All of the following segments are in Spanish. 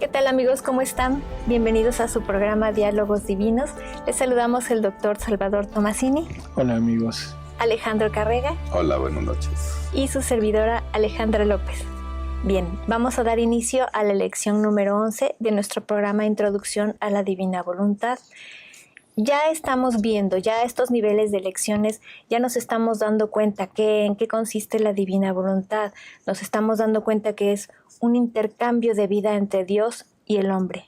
¿Qué tal amigos? ¿Cómo están? Bienvenidos a su programa Diálogos Divinos. Les saludamos el doctor Salvador Tomasini. Hola amigos. Alejandro Carrega. Hola, buenas noches. Y su servidora Alejandra López. Bien, vamos a dar inicio a la lección número 11 de nuestro programa Introducción a la Divina Voluntad. Ya estamos viendo, ya estos niveles de lecciones, ya nos estamos dando cuenta en qué consiste la Divina Voluntad. Nos estamos dando cuenta que es un intercambio de vida entre Dios y el hombre,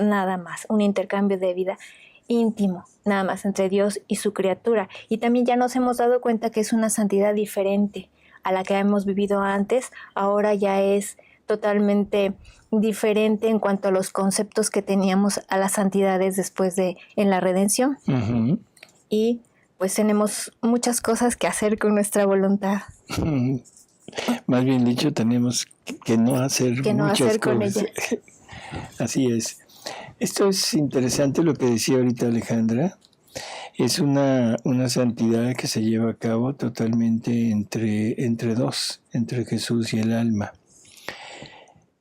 nada más, un intercambio de vida íntimo, nada más entre Dios y su criatura. Y también ya nos hemos dado cuenta que es una santidad diferente a la que hemos vivido antes, ahora ya es totalmente diferente en cuanto a los conceptos que teníamos a las santidades después en la redención. Uh-huh. Y pues tenemos muchas cosas que hacer con nuestra voluntad. Más bien dicho, tenemos que no hacer muchas con cosas. Ella. Así es. Esto es interesante lo que decía ahorita Alejandra. Es una santidad que se lleva a cabo totalmente entre dos, entre Jesús y el alma.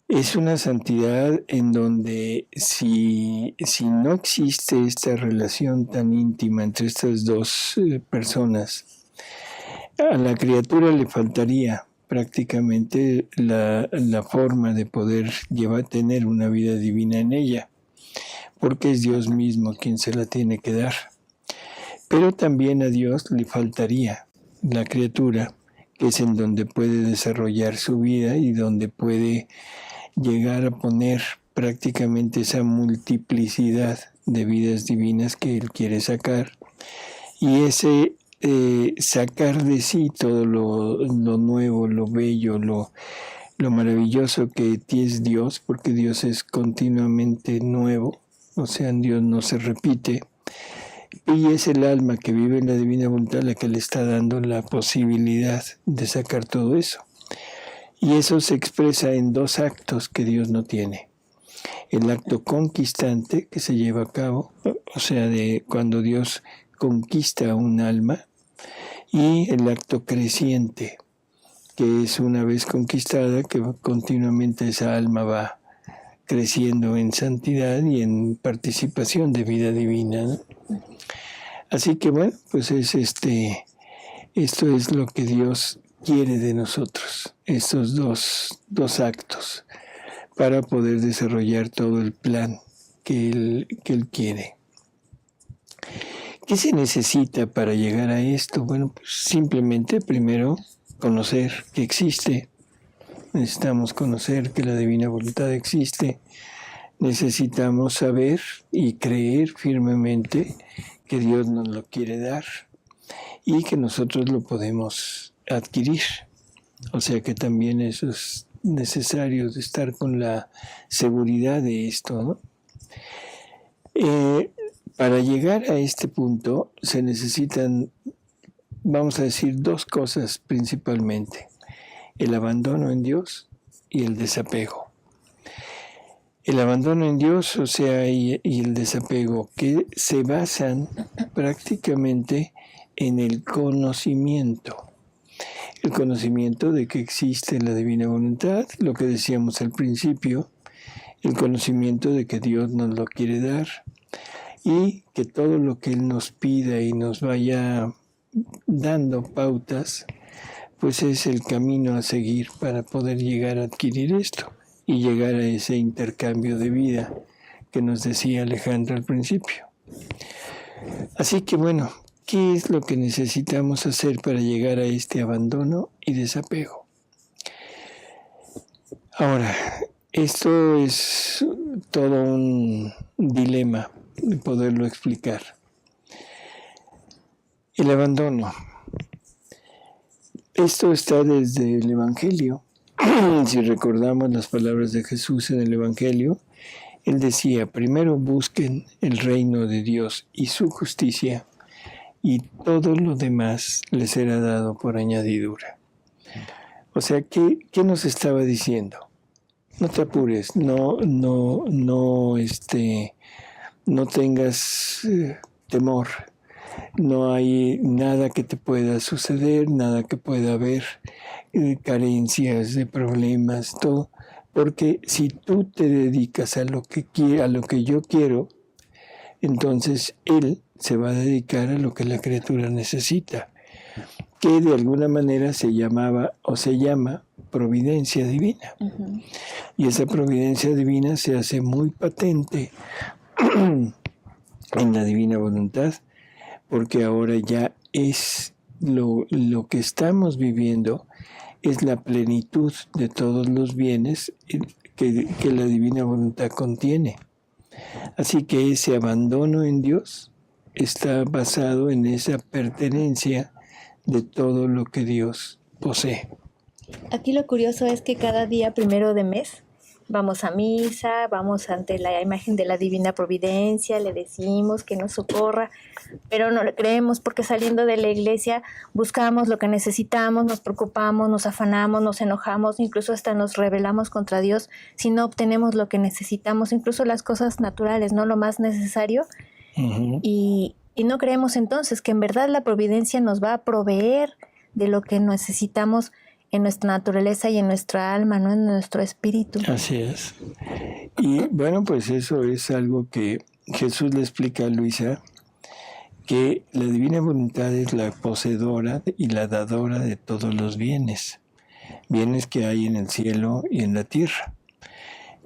Es una santidad en donde si no existe esta relación tan íntima entre estas dos personas, a la criatura le faltaría prácticamente la forma de poder tener una vida divina en ella, porque es Dios mismo quien se la tiene que dar. Pero también a Dios le faltaría la criatura, que es en donde puede desarrollar su vida y donde puede llegar a poner prácticamente esa multiplicidad de vidas divinas que Él quiere sacar. Y ese sacar de sí todo lo nuevo, lo bello, lo maravilloso que es Dios, porque Dios es continuamente nuevo, o sea, Dios no se repite. Y es el alma que vive en la divina voluntad la que le está dando la posibilidad de sacar todo eso. Y eso se expresa en dos actos que Dios no tiene. El acto conquistante que se lleva a cabo, o sea, de cuando Dios conquista un alma, y el acto creciente, que es una vez conquistada, que continuamente esa alma va creciendo en santidad y en participación de vida divina, ¿no? Así que bueno, pues esto es lo que Dios quiere de nosotros, estos dos actos, para poder desarrollar todo el plan que Él quiere. ¿Qué se necesita para llegar a esto? Bueno, pues simplemente primero conocer que existe. Necesitamos conocer que la divina voluntad existe. Necesitamos saber y creer firmemente que Dios nos lo quiere dar y que nosotros lo podemos adquirir. O sea que también eso es necesario, de estar con la seguridad de esto, ¿no? Para llegar a este punto se necesitan, vamos a decir, dos cosas principalmente: el abandono en Dios y el desapego. El abandono en Dios, o sea, y el desapego, que se basan prácticamente en el conocimiento. El conocimiento de que existe la divina voluntad, lo que decíamos al principio, el conocimiento de que Dios nos lo quiere dar y que todo lo que Él nos pida y nos vaya dando pautas, pues es el camino a seguir para poder llegar a adquirir esto y llegar a ese intercambio de vida que nos decía Alejandro al principio. Así que bueno, ¿qué es lo que necesitamos hacer para llegar a este abandono y desapego? Ahora, esto es todo un dilema de poderlo explicar. El abandono. Esto está desde el Evangelio. Si recordamos las palabras de Jesús en el Evangelio, Él decía: primero busquen el reino de Dios y su justicia, y todo lo demás les será dado por añadidura. O sea, ¿qué nos estaba diciendo? No te apures, no tengas temor. No hay nada que te pueda suceder, nada que pueda haber, carencias, de problemas, todo. Porque si tú te dedicas a lo que yo quiero, entonces Él se va a dedicar a lo que la criatura necesita, que de alguna manera se llamaba o se llama providencia divina. Ujú. Y esa providencia divina se hace muy patente en la divina voluntad, porque ahora ya es lo que estamos viviendo, es la plenitud de todos los bienes que la divina voluntad contiene. Así que ese abandono en Dios está basado en esa pertenencia de todo lo que Dios posee. Aquí lo curioso es que cada día 1 de mes vamos a misa, vamos ante la imagen de la Divina Providencia, le decimos que nos socorra, pero no le creemos porque saliendo de la iglesia buscamos lo que necesitamos, nos preocupamos, nos afanamos, nos enojamos, incluso hasta nos rebelamos contra Dios si no obtenemos lo que necesitamos, incluso las cosas naturales, no lo más necesario. Uh-huh. Y no creemos entonces que en verdad la providencia nos va a proveer de lo que necesitamos en nuestra naturaleza y en nuestra alma, no en nuestro espíritu. Así es. Y bueno, pues eso es algo que Jesús le explica a Luisa, que la divina voluntad es la poseedora y la dadora de todos los bienes, bienes que hay en el cielo y en la tierra.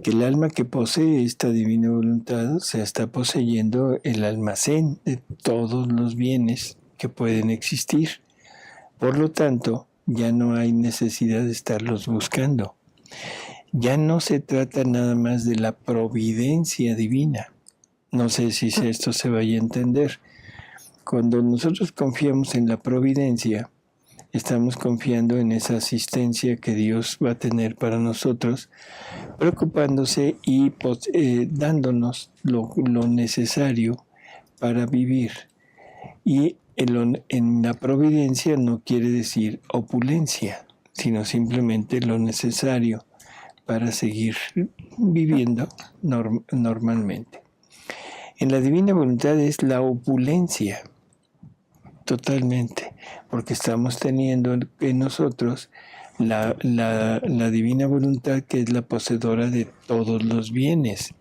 Que el alma que posee esta divina voluntad se está poseyendo el almacén de todos los bienes que pueden existir. Por lo tanto, ya no hay necesidad de estarlos buscando. Ya no se trata nada más de la providencia divina. No sé si esto se vaya a entender. Cuando nosotros confiamos en la providencia, estamos confiando en esa asistencia que Dios va a tener para nosotros, preocupándose y dándonos lo necesario para vivir. Y en la providencia no quiere decir opulencia, sino simplemente lo necesario para seguir viviendo normalmente. En la divina voluntad es la opulencia, totalmente, porque estamos teniendo en nosotros la divina voluntad, que es la poseedora de todos los bienes.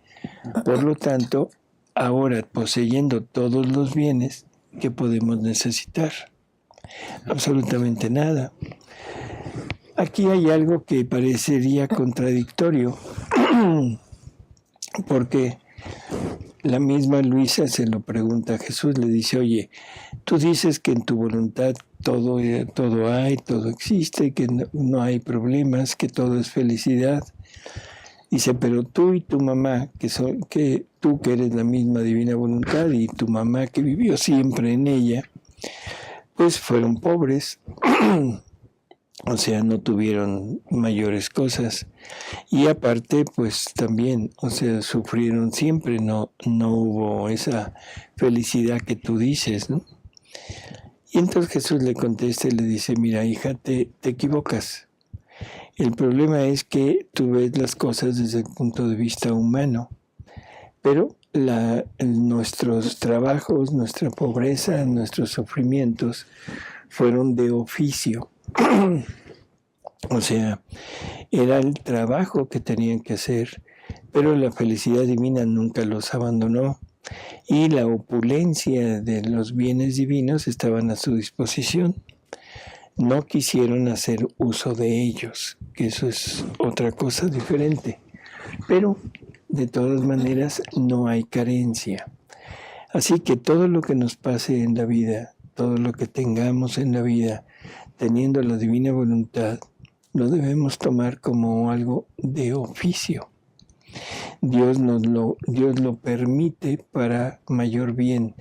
Por lo tanto, ahora poseyendo todos los bienes, ¿qué podemos necesitar? Absolutamente nada. Aquí hay algo que parecería contradictorio, porque la misma Luisa se lo pregunta a Jesús, le dice, oye, tú dices que en tu voluntad todo hay, todo existe, que no hay problemas, que todo es felicidad. Dice, pero tú y tu mamá, tú que eres la misma divina voluntad, y tu mamá que vivió siempre en ella, pues fueron pobres, o sea, no tuvieron mayores cosas. Y aparte, pues también, o sea, sufrieron siempre, no hubo esa felicidad que tú dices, ¿no? Y entonces Jesús le contesta y le dice, mira, hija, te equivocas. El problema es que tú ves las cosas desde el punto de vista humano, pero nuestros trabajos, nuestra pobreza, nuestros sufrimientos fueron de oficio. O sea, era el trabajo que tenían que hacer, pero la felicidad divina nunca los abandonó y la opulencia de los bienes divinos estaban a su disposición. No quisieron hacer uso de ellos, que eso es otra cosa diferente. Pero, de todas maneras, no hay carencia. Así que todo lo que nos pase en la vida, todo lo que tengamos en la vida, teniendo la divina voluntad, lo debemos tomar como algo de oficio. Dios lo permite para mayor bien.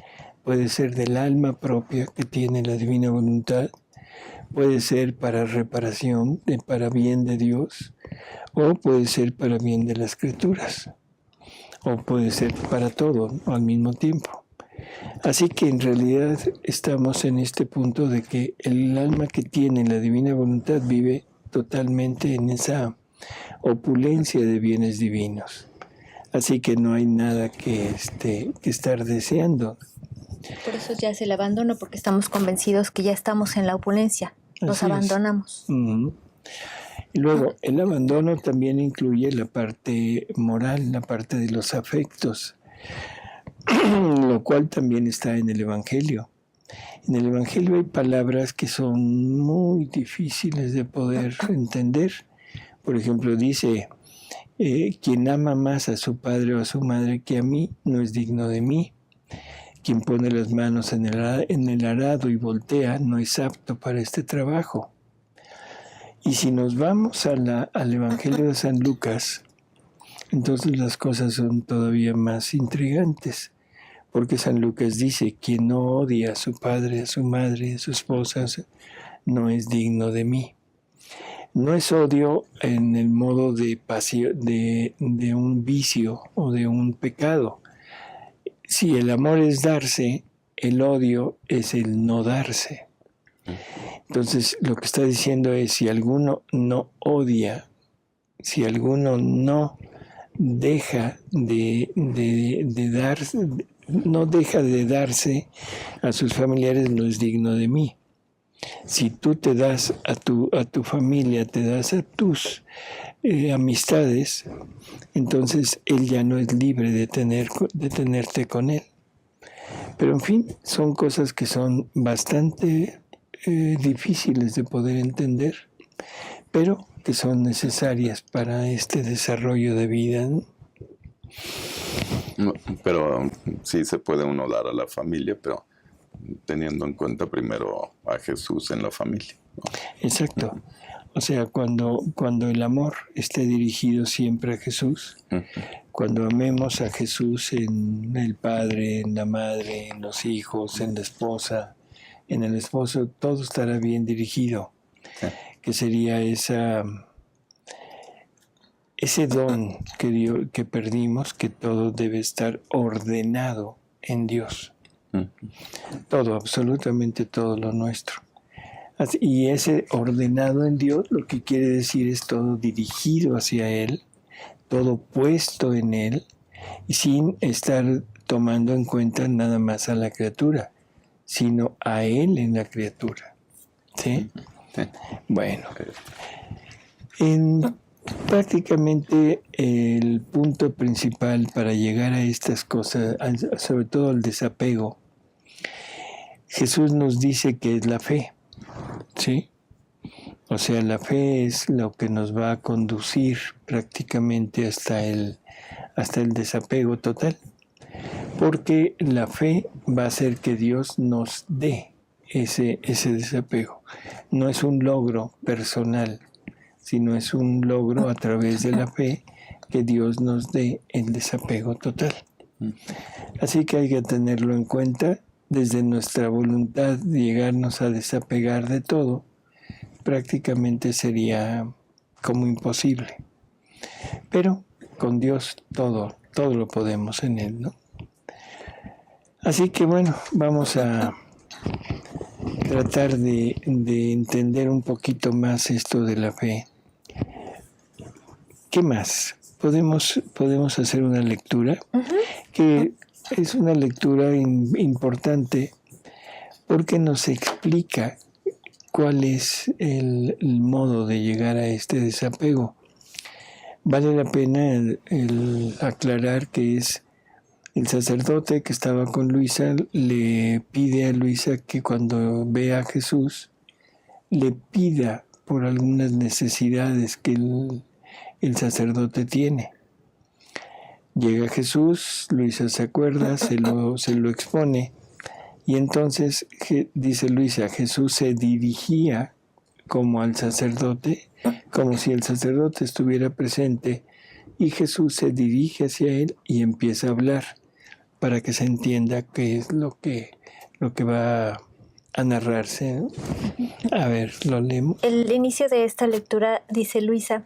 Puede ser del alma propia que tiene la divina voluntad, puede ser para reparación, para bien de Dios, o puede ser para bien de las criaturas, o puede ser para todo al mismo tiempo. Así que en realidad estamos en este punto de que el alma que tiene la divina voluntad vive totalmente en esa opulencia de bienes divinos. Así que no hay nada que estar deseando. Por eso ya es el abandono, porque estamos convencidos que ya estamos en la opulencia. Nos abandonamos. Uh-huh. Y luego, el abandono también incluye la parte moral, la parte de los afectos, lo cual también está en el Evangelio. En el Evangelio hay palabras que son muy difíciles de poder entender. Por ejemplo, dice, quien ama más a su padre o a su madre que a mí, no es digno de mí. Quien pone las manos en el arado y voltea, no es apto para este trabajo. Y si nos vamos al Evangelio de San Lucas, entonces las cosas son todavía más intrigantes. Porque San Lucas dice, quien no odia a su padre, a su madre, a su esposa, no es digno de mí. No es odio en el modo de un vicio o de un pecado. Si el amor es darse, el odio es el no darse. Entonces, lo que está diciendo es, si alguno no odia, si alguno no deja de darse, no deja de darse a sus familiares, no es digno de mí. Si tú te das a tu familia, te das a tus amistades, entonces él ya no es libre de tenerte con él. Pero en fin, son cosas que son bastante difíciles de poder entender, pero que son necesarias para este desarrollo de vida, ¿no? No, pero sí se puede uno dar a la familia, pero teniendo en cuenta primero a Jesús en la familia, ¿no? Exacto. O sea, cuando el amor esté dirigido siempre a Jesús, cuando amemos a Jesús en el Padre, en la Madre, en los hijos, en la esposa, en el esposo, todo estará bien dirigido. Que sería ese don que perdimos, que todo debe estar ordenado en Dios. Todo, absolutamente todo lo nuestro. Y ese ordenado en Dios, lo que quiere decir es todo dirigido hacia Él, todo puesto en Él, y sin estar tomando en cuenta nada más a la criatura, sino a Él en la criatura. ¿Sí? Bueno, prácticamente el punto principal para llegar a estas cosas, sobre todo el desapego, Jesús nos dice que es la fe, ¿sí? O sea, la fe es lo que nos va a conducir prácticamente hasta el desapego total, porque la fe va a hacer que Dios nos dé ese desapego. No es un logro personal, sino es un logro a través de la fe que Dios nos dé el desapego total. Así que hay que tenerlo en cuenta. Desde nuestra voluntad llegarnos a desapegar de todo, prácticamente sería como imposible. Pero con Dios todo lo podemos en Él, ¿no? Así que bueno, vamos a tratar de entender un poquito más esto de la fe. ¿Qué más? Podemos hacer una lectura que es una lectura importante porque nos explica cuál es el modo de llegar a este desapego. Vale la pena el aclarar que es el sacerdote que estaba con Luisa, le pide a Luisa que cuando vea a Jesús le pida por algunas necesidades que el sacerdote tiene. Llega Jesús, Luisa se acuerda, se lo expone, y entonces dice Luisa, Jesús se dirigía como al sacerdote, como si el sacerdote estuviera presente, y Jesús se dirige hacia él y empieza a hablar para que se entienda qué es lo que va a narrarse, ¿no? A ver, lo leemos. El inicio de esta lectura dice Luisa: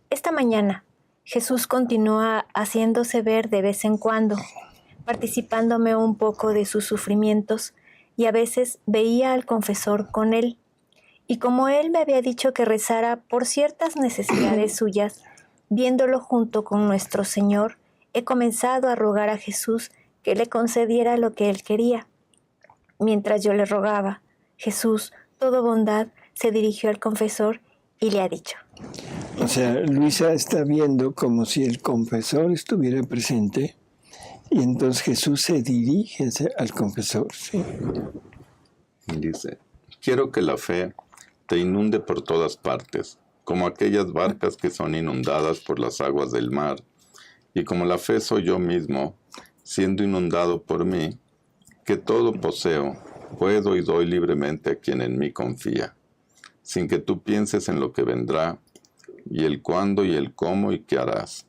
esta mañana Jesús continúa haciéndose ver de vez en cuando, participándome un poco de sus sufrimientos, y a veces veía al confesor con él. Y como él me había dicho que rezara por ciertas necesidades suyas, viéndolo junto con nuestro Señor, he comenzado a rogar a Jesús que le concediera lo que él quería. Mientras yo le rogaba, Jesús, todo bondad, se dirigió al confesor y le ha dicho: O sea, Luisa está viendo como si el confesor estuviera presente y entonces Jesús se dirige al confesor. ¿Sí? Dice, quiero que la fe te inunde por todas partes, como aquellas barcas que son inundadas por las aguas del mar, y como la fe soy yo mismo, siendo inundado por mí, que todo poseo, puedo y doy libremente a quien en mí confía, sin que tú pienses en lo que vendrá, y el cuándo y el cómo y qué harás.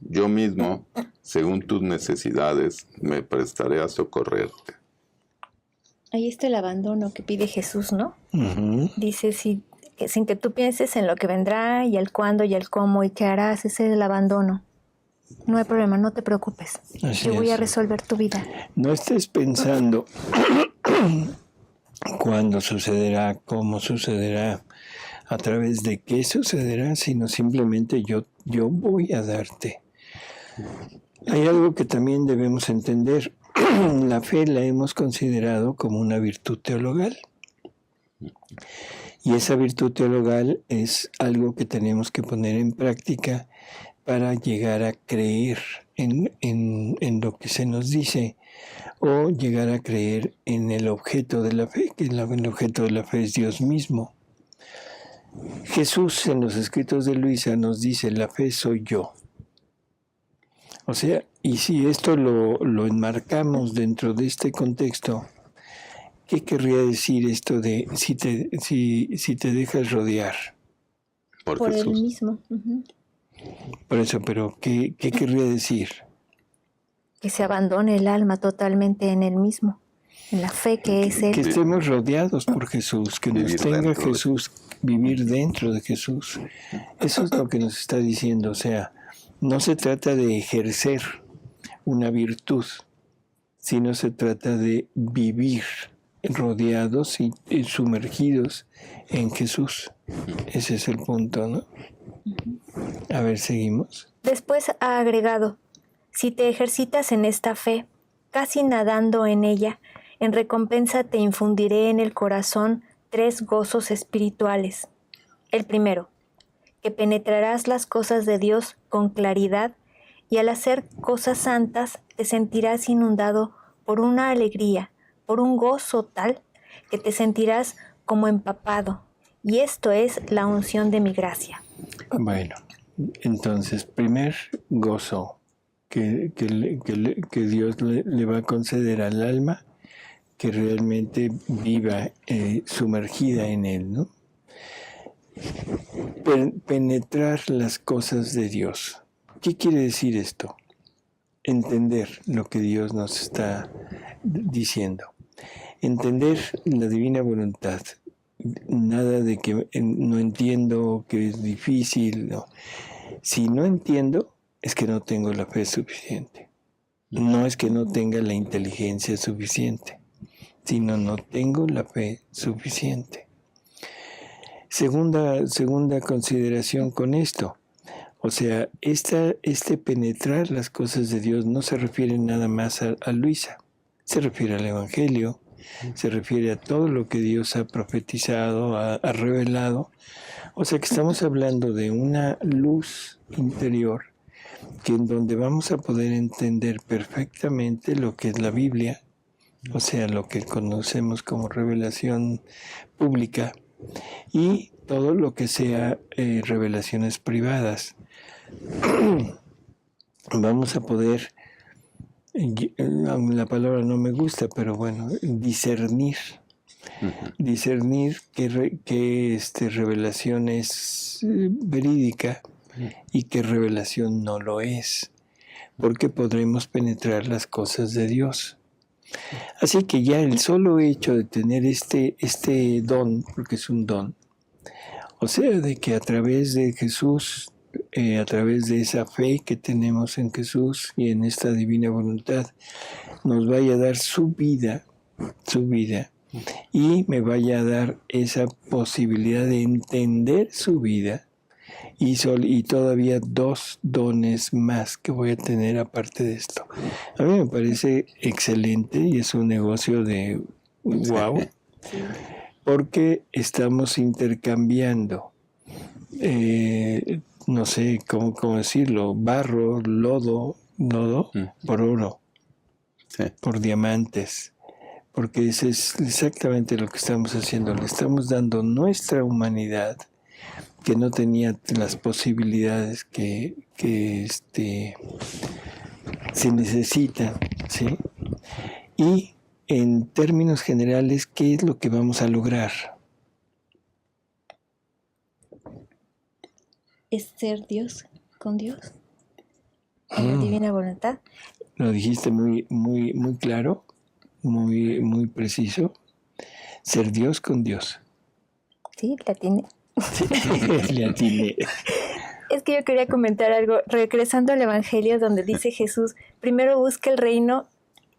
Yo mismo, según tus necesidades, me prestaré a socorrerte. Ahí está el abandono que pide Jesús, ¿no? Uh-huh. Dice, que sin que tú pienses en lo que vendrá y el cuándo y el cómo y qué harás, ese es el abandono. No hay problema, no te preocupes. Así Yo voy a es. resolver tu vida. No estés pensando cuándo sucederá, cómo sucederá, a través de qué sucederá, sino simplemente yo voy a darte. Hay algo que también debemos entender. La fe la hemos considerado como una virtud teologal. Y esa virtud teologal es algo que tenemos que poner en práctica para llegar a creer en lo que se nos dice o llegar a creer en el objeto de la fe, que el objeto de la fe es Dios mismo. Jesús en los escritos de Luisa nos dice, la fe soy yo. O sea, y si esto lo enmarcamos dentro de este contexto, ¿qué querría decir esto de si te dejas rodear? Por él mismo. Uh-huh. Por eso, pero ¿qué querría decir? Que se abandone el alma totalmente en él mismo, en la fe que es él. Que estemos rodeados por Jesús, que nos tenga Jesús, vivir dentro de Jesús. Eso es lo que nos está diciendo, o sea, no se trata de ejercer una virtud, sino se trata de vivir rodeados y sumergidos en Jesús. Ese es el punto, ¿no? A ver, seguimos. Después ha agregado, si te ejercitas en esta fe, casi nadando en ella, en recompensa te infundiré en el corazón 3 gozos espirituales. El primero, que penetrarás las cosas de Dios con claridad y al hacer cosas santas te sentirás inundado por una alegría, por un gozo tal que te sentirás como empapado. Y esto es la unción de mi gracia. Bueno, entonces, primer gozo que Dios le va a conceder al alma, que realmente viva sumergida en Él, ¿no? Penetrar las cosas de Dios. ¿Qué quiere decir esto? Entender lo que Dios nos está diciendo. Entender la divina voluntad. Nada de que no entiendo, que es difícil. No. Si no entiendo, es que no tengo la fe suficiente. No es que no tenga la inteligencia suficiente, sino no tengo la fe suficiente. Segunda consideración con esto. O sea, este penetrar las cosas de Dios no se refiere nada más a Luisa. Se refiere al Evangelio, se refiere a todo lo que Dios ha profetizado, ha revelado. O sea que estamos hablando de una luz interior que en donde vamos a poder entender perfectamente lo que es la Biblia, o sea, lo que conocemos como revelación pública, y todo lo que sea revelaciones privadas. Vamos a poder, la palabra no me gusta, pero bueno, discernir qué revelación es verídica y qué revelación no lo es, porque podremos penetrar las cosas de Dios. Así que ya el solo hecho de tener este don, porque es un don, o sea, de que a través de Jesús, a través de esa fe que tenemos en Jesús y en esta divina voluntad, nos vaya a dar su vida, y me vaya a dar esa posibilidad de entender su vida, y todavía 2 dones más que voy a tener aparte de esto. A mí me parece excelente y es un negocio de wow, porque estamos intercambiando no sé cómo decirlo, barro, lodo por oro, Sí. por diamantes, porque eso es exactamente lo que estamos haciendo. Le estamos dando nuestra humanidad, que no tenía las posibilidades que se necesitan, ¿sí? Y en términos generales, ¿qué es lo que vamos a lograr? Es ser Dios con Dios, en la divina voluntad. Lo dijiste muy, muy, muy claro, muy, muy preciso. Ser Dios con Dios. Sí, la tiene. Le atiné. Es que yo quería comentar algo, regresando al Evangelio donde dice Jesús, primero busca el reino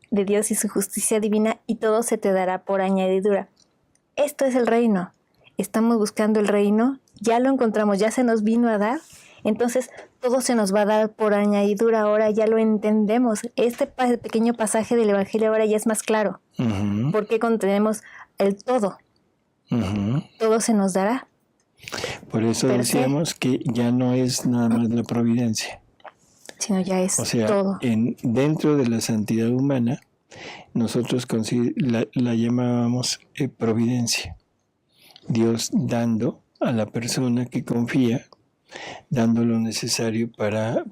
de Dios y su justicia divina y todo se te dará por añadidura. Esto es el reino. Estamos buscando el reino, ya lo encontramos, ya se nos vino a dar, entonces todo se nos va a dar por añadidura, ahora ya lo entendemos. Este pequeño pasaje del Evangelio ahora ya es más claro, porque contenemos el todo. Todo se nos dará. Por eso decíamos que ya no es nada más la providencia, sino ya es todo. Dentro de la santidad humana, nosotros la llamábamos providencia. Dios dando a la persona que confía, dando lo necesario para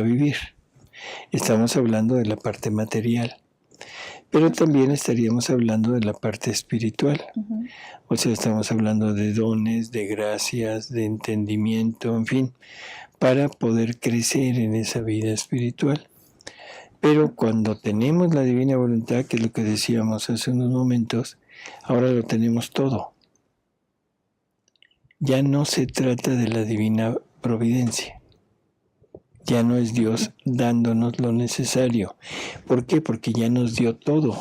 vivir. Estamos hablando de la parte material, pero también estaríamos hablando de la parte espiritual. O sea, estamos hablando de dones, de gracias, de entendimiento, en fin, para poder crecer en esa vida espiritual. Pero cuando tenemos la divina voluntad, que es lo que decíamos hace unos momentos, ahora lo tenemos todo. Ya no se trata de la divina providencia. Ya no es Dios dándonos lo necesario. ¿Por qué? Porque ya nos dio todo.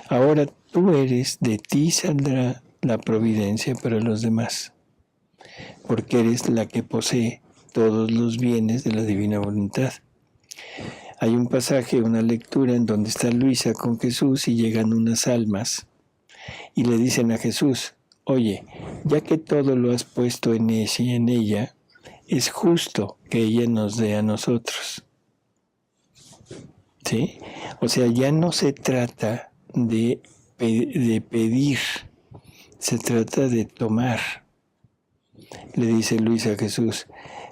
Ahora tú eres, de ti saldrá la providencia para los demás. Porque eres la que posee todos los bienes de la divina voluntad. Hay un pasaje, una lectura en donde está Luisa con Jesús y llegan unas almas y le dicen a Jesús, oye, ya que todo lo has puesto en ella, es justo que ella nos dé a nosotros. ¿Sí? O sea, ya no se trata de pedir, se trata de tomar. Le dice Luisa a Jesús,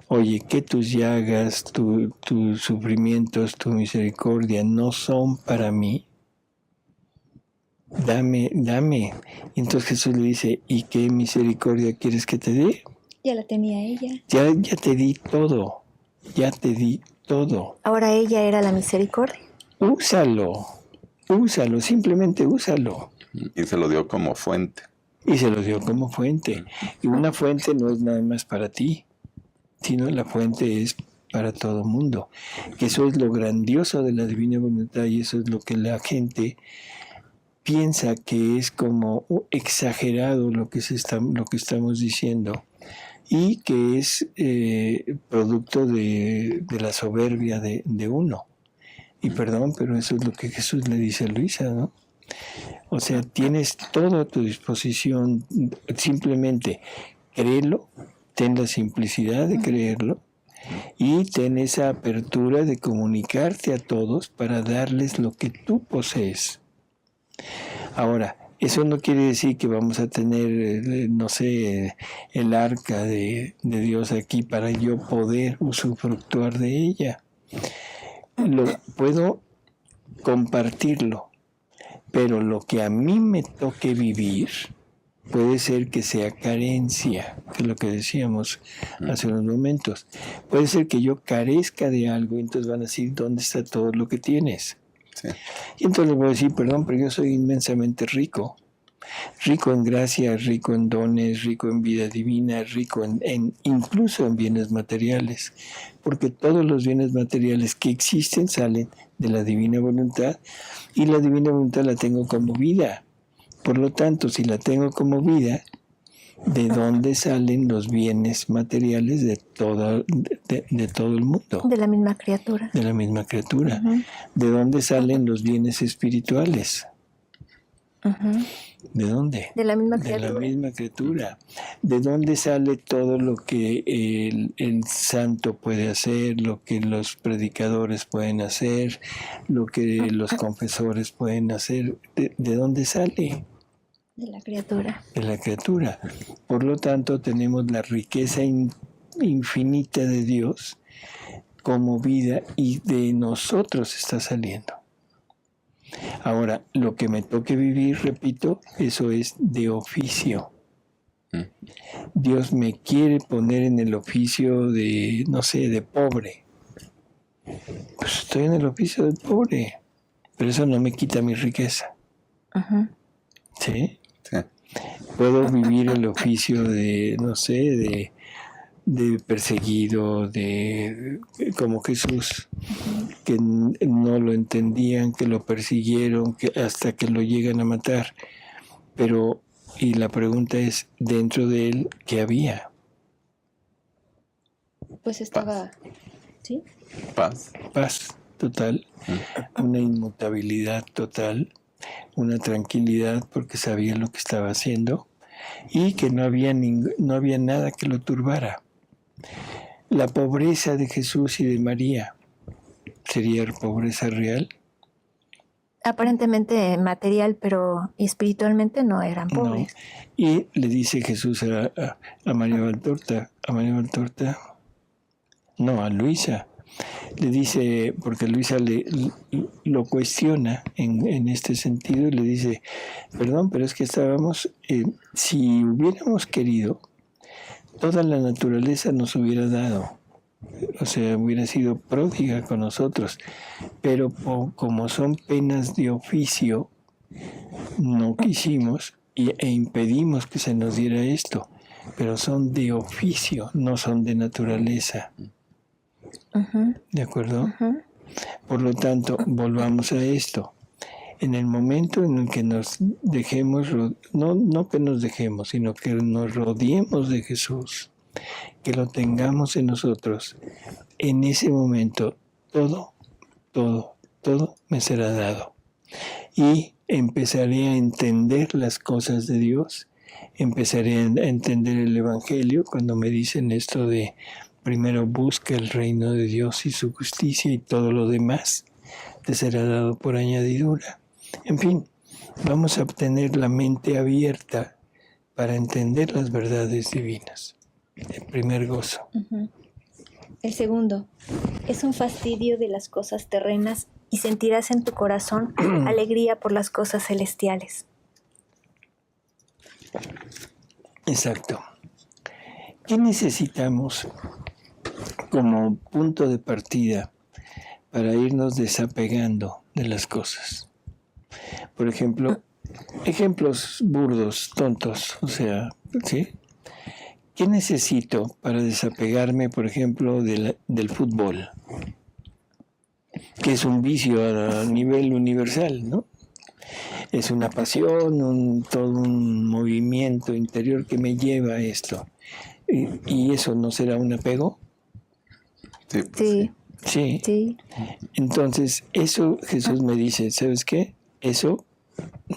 oye, que tus llagas, tus sufrimientos, tu misericordia no son para mí. Dame. Y entonces Jesús le dice, ¿y qué misericordia quieres que te dé? Ya la tenía ella. Ya te di todo. Ahora ella era la misericordia. Úsalo, simplemente úsalo. Y se lo dio como fuente. Y una fuente no es nada más para ti, sino la fuente es para todo mundo. Que eso es lo grandioso de la divina voluntad y eso es lo que la gente piensa que es como exagerado lo que estamos diciendo y que es producto de la soberbia de uno. Y perdón, pero eso es lo que Jesús le dice a Luisa, ¿no? O sea, tienes todo a tu disposición, simplemente créelo, ten la simplicidad de creerlo y ten esa apertura de comunicarte a todos para darles lo que tú posees. Ahora, eso no quiere decir que vamos a tener, no sé, el arca de Dios aquí para yo poder usufructuar de ella. Puedo compartirlo, pero lo que a mí me toque vivir puede ser que sea carencia, que es lo que decíamos hace unos momentos. Puede ser que yo carezca de algo y entonces van a decir, ¿dónde está todo lo que tienes? Sí. Y entonces les voy a decir, perdón, pero yo soy inmensamente rico en gracia, rico en dones, rico en vida divina, rico incluso en bienes materiales, porque todos los bienes materiales que existen salen de la divina voluntad y la divina voluntad la tengo como vida. Por lo tanto, si la tengo como vida, ¿de dónde salen los bienes materiales de todo el mundo? De la misma criatura. De la misma criatura. ¿De dónde salen los bienes espirituales? Ujú. ¿De dónde? De la misma De criatura. la misma criatura. ¿De dónde sale todo lo que el santo puede hacer, lo que los predicadores pueden hacer, lo que los confesores pueden hacer? ¿De dónde sale? De la criatura. De la criatura. Por lo tanto, tenemos la riqueza infinita de Dios como vida y de nosotros está saliendo. Ahora, lo que me toque vivir, repito, eso es de oficio. Dios me quiere poner en el oficio de, no sé, de pobre. Pues estoy en el oficio de pobre, pero eso no me quita mi riqueza. Ujú. ¿Sí? Sí. Puedo vivir el oficio de, no sé, de perseguido, de como Jesús, que no lo entendían, que lo persiguieron, que hasta que lo llegan a matar. Pero, y la pregunta es, dentro de él, ¿qué había? Pues estaba, ¿sí? Paz. Paz total, una inmutabilidad total, una tranquilidad porque sabía lo que estaba haciendo y que no había nada que lo turbara. La pobreza de Jesús y de María, ¿sería pobreza real? Aparentemente material, pero espiritualmente no eran No. pobres. Y le dice Jesús a María Valtorta, no, a Luisa, le dice, porque Luisa lo cuestiona en este sentido y le dice, perdón, pero es que estábamos, si hubiéramos querido, toda la naturaleza nos hubiera dado, o sea, hubiera sido pródiga con nosotros, pero como son penas de oficio, no quisimos e impedimos que se nos diera esto, pero son de oficio, no son de naturaleza. Ujú, ¿De acuerdo? ujú. Por lo tanto, volvamos a esto. En el momento en el que nos dejemos, no que nos dejemos, sino que nos rodeemos de Jesús, que lo tengamos en nosotros, en ese momento todo me será dado. Y empezaré a entender las cosas de Dios, empezaré a entender el Evangelio cuando me dicen esto de primero busca el reino de Dios y su justicia y todo lo demás te será dado por añadidura. En fin, vamos a tener la mente abierta para entender las verdades divinas. El primer gozo. Ujú. El segundo, es un fastidio de las cosas terrenas y sentirás en tu corazón alegría por las cosas celestiales. Exacto. ¿Qué necesitamos como punto de partida para irnos desapegando de las cosas? Por ejemplo, ejemplos burdos, tontos, o sea, ¿sí? ¿Qué necesito para desapegarme, por ejemplo, del fútbol? Que es un vicio a nivel universal, ¿no? Es una pasión, todo un movimiento interior que me lleva a esto. ¿Y eso no será un apego? Sí, pues Sí, Sí. sí. Entonces, eso Jesús me dice, ¿sabes qué? Eso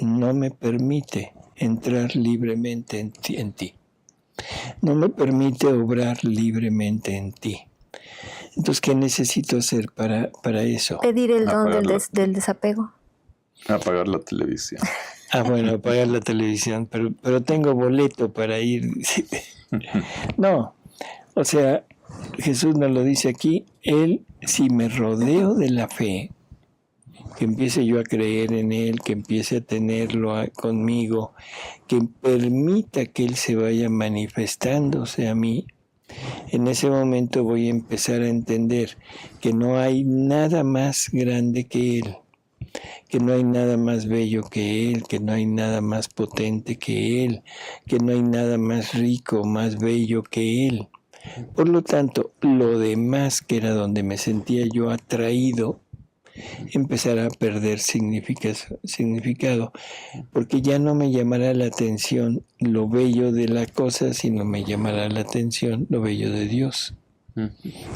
no me permite entrar libremente en ti. No me permite obrar libremente en ti. Entonces, ¿qué necesito hacer para eso? Pedir el don Apagarlo. del desapego. Apagar la televisión. Bueno, apagar la televisión, pero tengo boleto para ir. No, o sea, Jesús nos lo dice aquí, Él, si me rodeo de la fe, que empiece yo a creer en Él, que empiece a tenerlo conmigo, que permita que Él se vaya manifestándose a mí, en ese momento voy a empezar a entender que no hay nada más grande que Él, que no hay nada más bello que Él, que no hay nada más potente que Él, que no hay nada más rico, más bello que Él. Por lo tanto, lo demás, que era donde me sentía yo atraído, empezará a perder significado, porque ya no me llamará la atención lo bello de la cosa, sino me llamará la atención lo bello de Dios.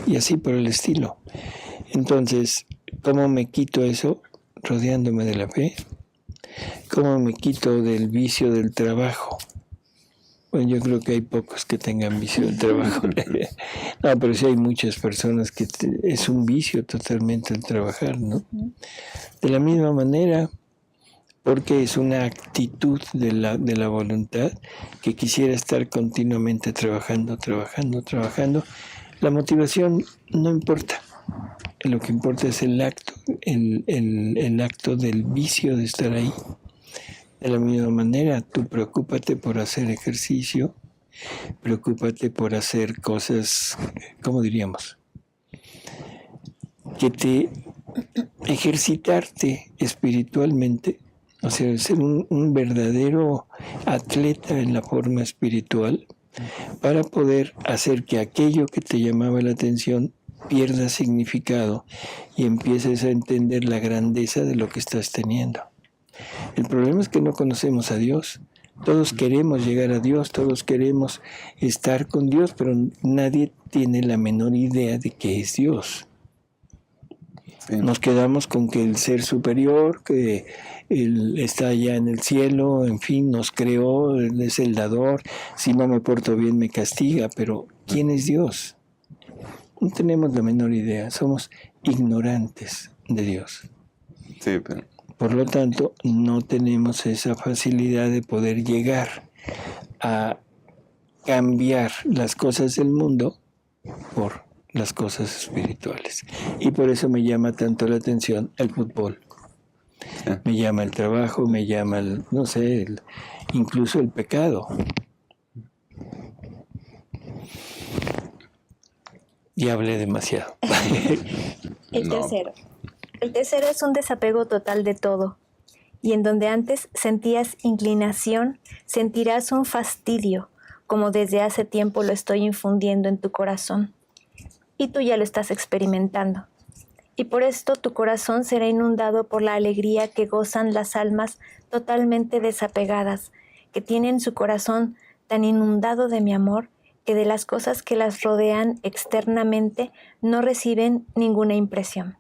Y así por el estilo. Entonces, ¿cómo me quito eso? Rodeándome de la fe. ¿Cómo me quito del vicio del trabajo? Bueno, yo creo que hay pocos que tengan vicio del trabajo. No, pero sí hay muchas personas que es un vicio totalmente el trabajar, ¿no? De la misma manera, porque es una actitud de la voluntad que quisiera estar continuamente trabajando. La motivación no importa. Lo que importa es el acto, el acto del vicio de estar ahí. De la misma manera, tú preocúpate por hacer ejercicio, preocúpate por hacer cosas, ¿cómo diríamos? Que te ejercitarte espiritualmente, o sea, ser un verdadero atleta en la forma espiritual para poder hacer que aquello que te llamaba la atención pierda significado y empieces a entender la grandeza de lo que estás teniendo. El problema es que no conocemos a Dios. Todos queremos llegar a Dios, todos queremos estar con Dios, pero nadie tiene la menor idea de qué es Dios. Sí. Nos quedamos con que el ser superior, que Él está allá en el cielo, en fin, nos creó, Él es el dador, si no me porto bien me castiga, pero ¿quién es Dios? No tenemos la menor idea, somos ignorantes de Dios. Sí, pero... Por lo tanto, no tenemos esa facilidad de poder llegar a cambiar las cosas del mundo por las cosas espirituales. Y por eso me llama tanto la atención el fútbol. Me llama el trabajo, me llama, incluso el pecado. Ya hablé demasiado. El tercero. El tercero es un desapego total de todo, y en donde antes sentías inclinación, sentirás un fastidio, como desde hace tiempo lo estoy infundiendo en tu corazón, y tú ya lo estás experimentando. Y por esto tu corazón será inundado por la alegría que gozan las almas totalmente desapegadas, que tienen su corazón tan inundado de mi amor, que de las cosas que las rodean externamente no reciben ninguna impresión.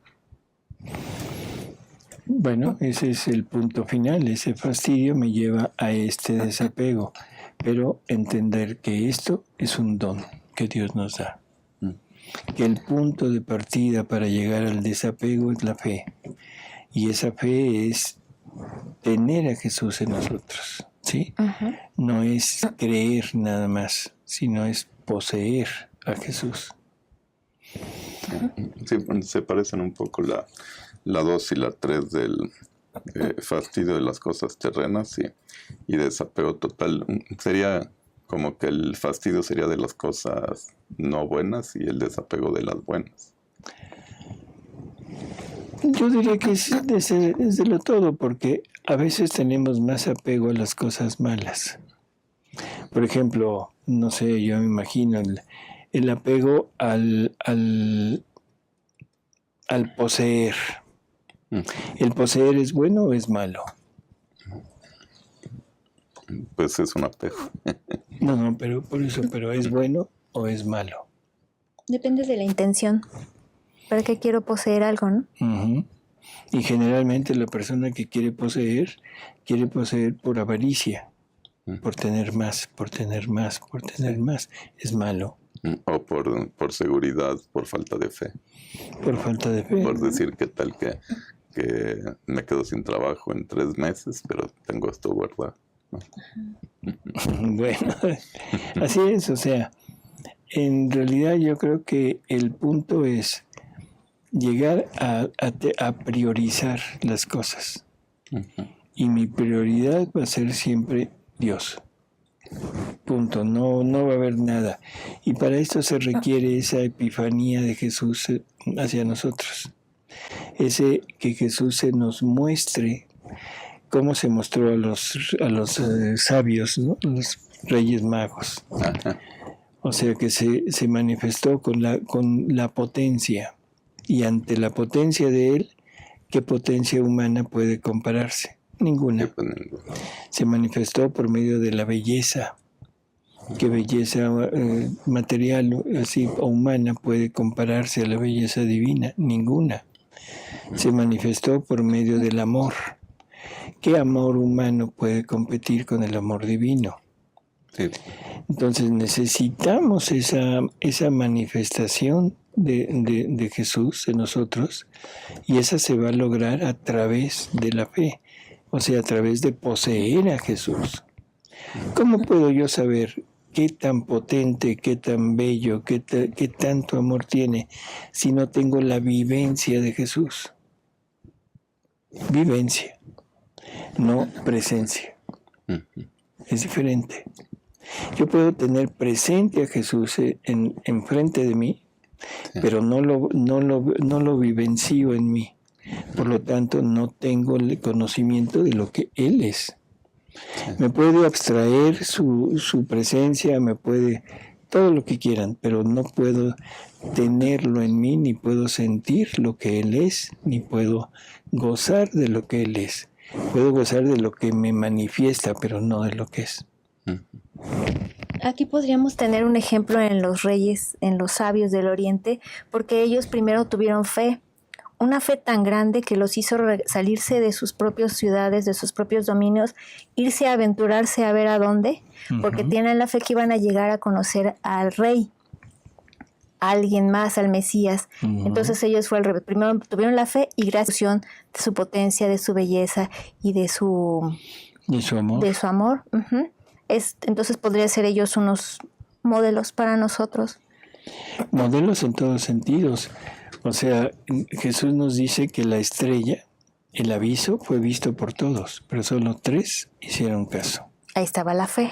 Bueno, ese es el punto final. Ese fastidio me lleva a este desapego, pero entender que esto es un don que Dios nos da. Que el punto de partida para llegar al desapego es la fe. Y esa fe es tener a Jesús en nosotros, ¿sí? Uh-huh. No es creer nada más, sino es poseer a Jesús. Sí, se parecen un poco la 2 y la 3 del fastidio de las cosas terrenas y desapego total. Sería como que el fastidio sería de las cosas no buenas y el desapego de las buenas. Yo diría que es de lo todo, porque a veces tenemos más apego a las cosas malas. Por ejemplo, no sé, yo me imagino el apego al poseer. ¿El poseer es bueno o es malo? Pues es un apego. No, pero ¿es bueno o es malo? Depende de la intención. ¿Para qué quiero poseer algo, no? Uh-huh. Y generalmente la persona que quiere poseer por avaricia, por tener más. Es malo. O por seguridad, por falta de fe. Por falta de fe. Por decir qué tal que me quedo sin trabajo en 3 meses, pero tengo esto guardado. ¿No? Bueno, así es, o sea, en realidad yo creo que el punto es llegar a priorizar las cosas. Uh-huh. Y mi prioridad va a ser siempre Dios. Punto, no va a haber nada. Y para esto se requiere esa epifanía de Jesús hacia nosotros. Ese que Jesús se nos muestre cómo se mostró a los sabios, ¿no? Los reyes magos. O sea que se manifestó con la potencia. Y ante la potencia de él, ¿qué potencia humana puede compararse? Ninguna. Se manifestó por medio de la belleza. ¿Qué belleza material así, o humana puede compararse a la belleza divina? Ninguna. Se manifestó por medio del amor. ¿Qué amor humano puede competir con el amor divino? Sí. Entonces necesitamos esa manifestación de Jesús en nosotros, y esa se va a lograr a través de la fe, o sea, a través de poseer a Jesús. ¿Cómo puedo yo saber qué tan potente, qué tan bello, qué tanto amor tiene si no tengo la vivencia de Jesús? Vivencia, no presencia. Es diferente. Yo puedo tener presente a Jesús enfrente de mí, pero no lo vivencio en mí. Por lo tanto, no tengo el conocimiento de lo que Él es. Me puede abstraer su presencia, me puede todo lo que quieran, pero no puedo tenerlo en mí, ni puedo sentir lo que Él es, ni puedo gozar de lo que Él es. Puedo gozar de lo que me manifiesta, pero no de lo que es. Aquí podríamos tener un ejemplo en los reyes, en los sabios del Oriente, porque ellos primero tuvieron fe, una fe tan grande que los hizo salirse de sus propias ciudades, de sus propios dominios, irse a aventurarse a ver a dónde, porque tienen la fe que iban a llegar a conocer al rey, a alguien más, al Mesías. Entonces ellos fue al revés. Primero tuvieron la fe y gracias de su potencia, de su belleza y de su amor. De su amor. Entonces podrían ser ellos unos modelos para nosotros. Modelos en todos sentidos. O sea, Jesús nos dice que la estrella, el aviso, fue visto por todos, pero solo 3 hicieron caso. Ahí estaba la fe.